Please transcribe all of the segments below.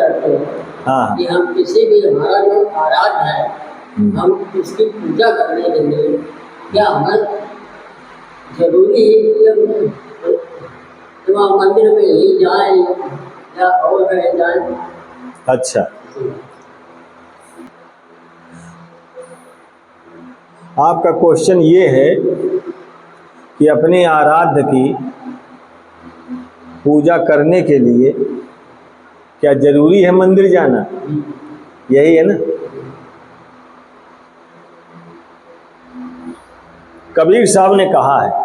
करते हैं हाँ कि हम किसी भी हमारा जो आराध्य है हम उसकी पूजा करने के लिए क्या हमें जरूरी है कि हम वहाँ मंदिर में ही जाएं या और कहीं जाएं? अच्छा, आपका क्वेश्चन ये है कि अपने आराध्य की पूजा करने के लिए क्या जरूरी है मंदिर जाना, यही है ना। कबीर साहब ने कहा है,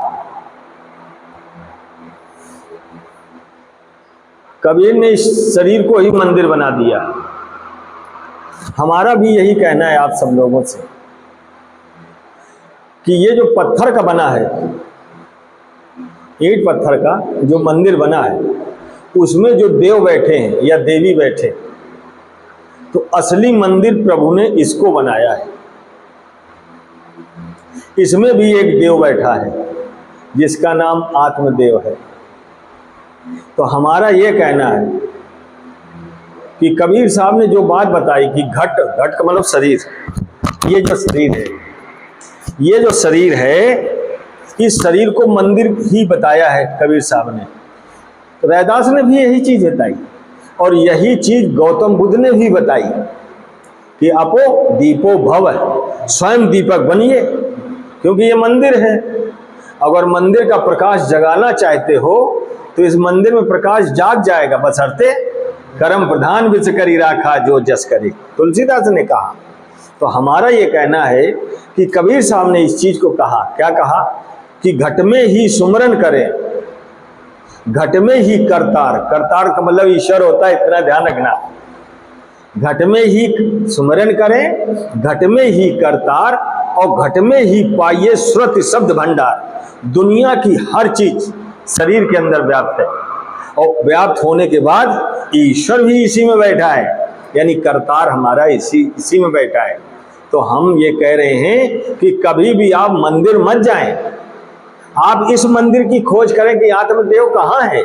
कबीर ने इस शरीर को ही मंदिर बना दिया। हमारा भी यही कहना है आप सब लोगों से कि ये जो पत्थर का बना है, ईंट पत्थर का जो मंदिर बना है, उसमें जो देव बैठे हैं या देवी बैठे, तो असली मंदिर प्रभु ने इसको बनाया है। इसमें भी एक देव बैठा है जिसका नाम आत्मदेव है। तो हमारा ये कहना है कि कबीर साहब ने जो बात बताई कि घट का मतलब शरीर, ये जो शरीर है, ये जो शरीर है, इस शरीर को मंदिर ही बताया है कबीर साहब ने। रैदास ने भी यही चीज बताई और यही चीज गौतम बुद्ध ने भी बताई कि अपो दीपो भव, स्वयं दीपक बनिए, क्योंकि ये मंदिर है। अगर मंदिर का प्रकाश जगाना चाहते हो तो इस मंदिर में प्रकाश जाग जाएगा, बशर्ते कर्म प्रधान विच करी राखा जो जस करे, तुलसीदास ने कहा। तो हमारा ये कहना है कि कबीर साहब ने इस चीज को कहा, क्या कहा कि घट में ही सुमरन करें, घट में ही करतार, करतार का मतलब ईश्वर होता है, इतना ध्यान रखना। घट में ही सुमरन करें, घट में ही करतार, और घट में ही पाइए श्रुति शब्द भंडार। दुनिया की हर चीज शरीर के अंदर व्याप्त है और व्याप्त होने के बाद ईश्वर भी इसी में बैठा है, यानी करतार हमारा इसी में बैठा है। तो हम ये कह रहे हैं कि कभी भी आप मंदिर मत जाएं, आप इस मंदिर की खोज करें कि आत्मदेव कहाँ है,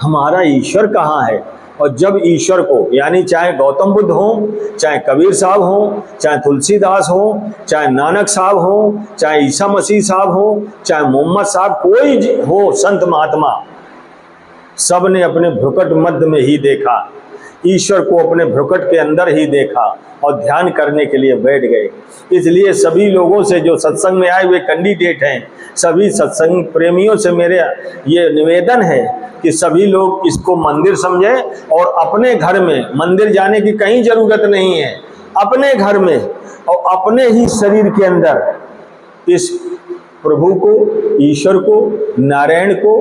हमारा ईश्वर कहाँ है। और जब ईश्वर को, यानी चाहे गौतम बुद्ध हो, चाहे कबीर साहब हो, चाहे तुलसीदास हो, चाहे नानक साहब हो, चाहे ईसा मसीह साहब हो, चाहे मोहम्मद साहब, कोई हो संत महात्मा, सब ने अपने भ्रुकट मध्य में ही देखा, ईश्वर को अपने भ्रुकट के अंदर ही देखा और ध्यान करने के लिए बैठ गए। इसलिए सभी लोगों से जो सत्संग में आए हुए कैंडिडेट हैं, सभी सत्संग प्रेमियों से मेरे ये निवेदन है कि सभी लोग इसको मंदिर समझें और अपने घर में, मंदिर जाने की कहीं जरूरत नहीं है, अपने घर में और अपने ही शरीर के अंदर इस प्रभु को, ईश्वर को, नारायण को,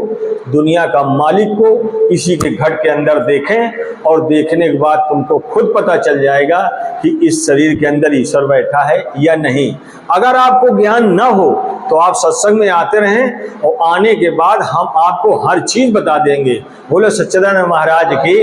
दुनिया का मालिक को इसी के घट के अंदर देखें और देखने के बाद तुमको खुद पता चल जाएगा कि इस शरीर के अंदर ईश्वर बैठा है या नहीं। अगर आपको ज्ञान न हो तो आप सत्संग में आते रहें और आने के बाद हम आपको हर चीज बता देंगे। बोलो सच्चिदानंद महाराज की।